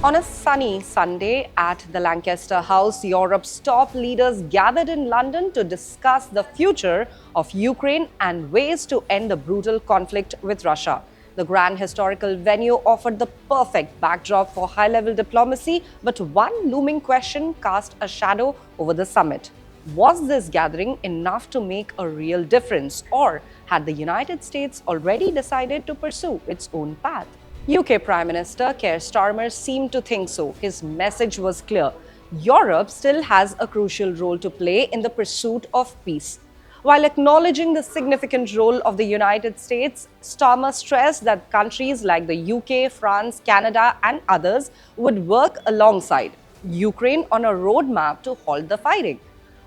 On a sunny Sunday at the Lancaster House, Europe's top leaders gathered in London to discuss the future of Ukraine and ways to end the brutal conflict with Russia. The grand historical venue offered the perfect backdrop for high-level diplomacy, but one looming question cast a shadow over the summit. Was this gathering enough to make a real difference, or had the United States already decided to pursue its own path? UK Prime Minister Keir Starmer seemed to think so. His message was clear. Europe still has a crucial role to play in the pursuit of peace. While acknowledging the significant role of the United States, Starmer stressed that countries like the UK, France, Canada, and others would work alongside Ukraine on a roadmap to halt the fighting.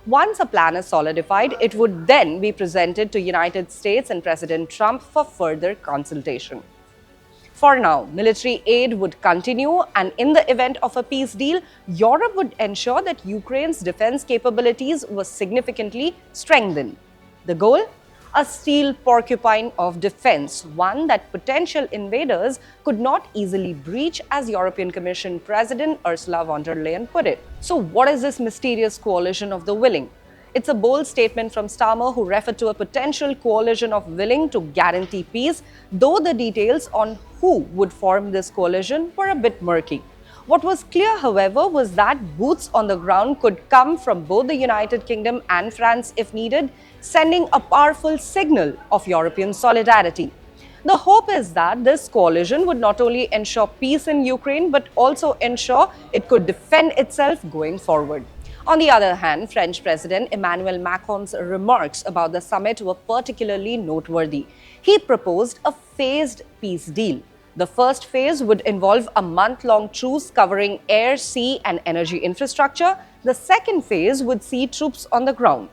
Once a plan is solidified, it would then be presented to United States and President Trump for further consultation. For now, military aid would continue, and in the event of a peace deal, Europe would ensure that Ukraine's defense capabilities were significantly strengthened. The goal? A steel porcupine of defense, one that potential invaders could not easily breach, as European Commission President Ursula von der Leyen put it. So what is this mysterious coalition of the willing? It's a bold statement from Starmer, who referred to a potential coalition of willing to guarantee peace, though the details on who would form this coalition were a bit murky. What was clear, however, was that boots on the ground could come from both the United Kingdom and France if needed, sending a powerful signal of European solidarity. The hope is that this coalition would not only ensure peace in Ukraine, but also ensure it could defend itself going forward. On the other hand, French President Emmanuel Macron's remarks about the summit were particularly noteworthy. He proposed a phased peace deal. The first phase would involve a month-long truce covering air, sea, and energy infrastructure. The second phase would see troops on the ground.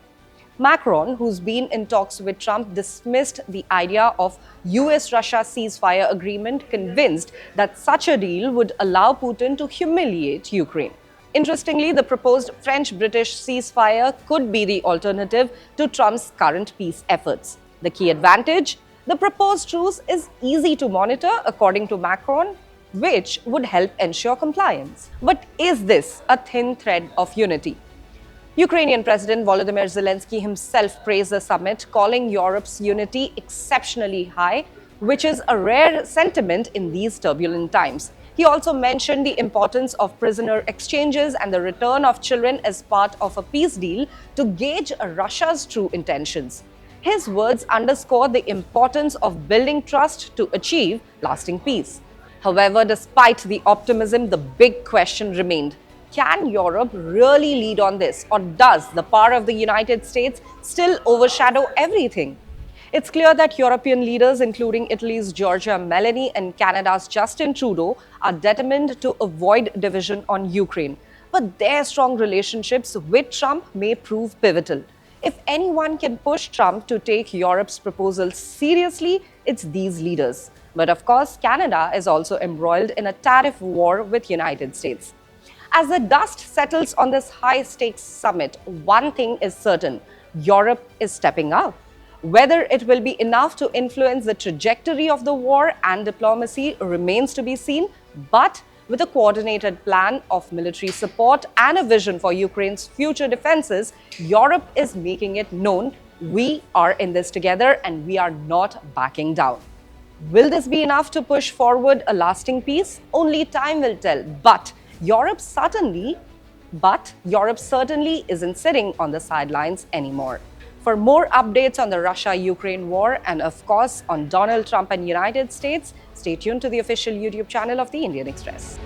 Macron, who's been in talks with Trump, dismissed the idea of US-Russia ceasefire agreement, convinced that such a deal would allow Putin to humiliate Ukraine. Interestingly, the proposed French-British ceasefire could be the alternative to Trump's current peace efforts. The key advantage? The proposed truce is easy to monitor, according to Macron, which would help ensure compliance. But is this a thin thread of unity? Ukrainian President Volodymyr Zelensky himself praised the summit, calling Europe's unity exceptionally high, which is a rare sentiment in these turbulent times. He also mentioned the importance of prisoner exchanges and the return of children as part of a peace deal to gauge Russia's true intentions. His words underscore the importance of building trust to achieve lasting peace. However, despite the optimism, the big question remained. Can Europe really lead on this, or does the power of the United States still overshadow everything? It's clear that European leaders, including Italy's Giorgia Meloni and Canada's Justin Trudeau, are determined to avoid division on Ukraine. But their strong relationships with Trump may prove pivotal. If anyone can push Trump to take Europe's proposals seriously, it's these leaders. But of course, Canada is also embroiled in a tariff war with United States. As the dust settles on this high-stakes summit, one thing is certain: Europe is stepping up. Whether it will be enough to influence the trajectory of the war and diplomacy remains to be seen, but with a coordinated plan of military support and a vision for Ukraine's future defenses, Europe is making it known we are in this together and we are not backing down. Will this be enough to push forward a lasting peace? Only time will tell, but Europe certainly isn't sitting on the sidelines anymore. For more updates on the Russia-Ukraine war and, of course, on Donald Trump and United States, stay tuned to the official YouTube channel of the Indian Express.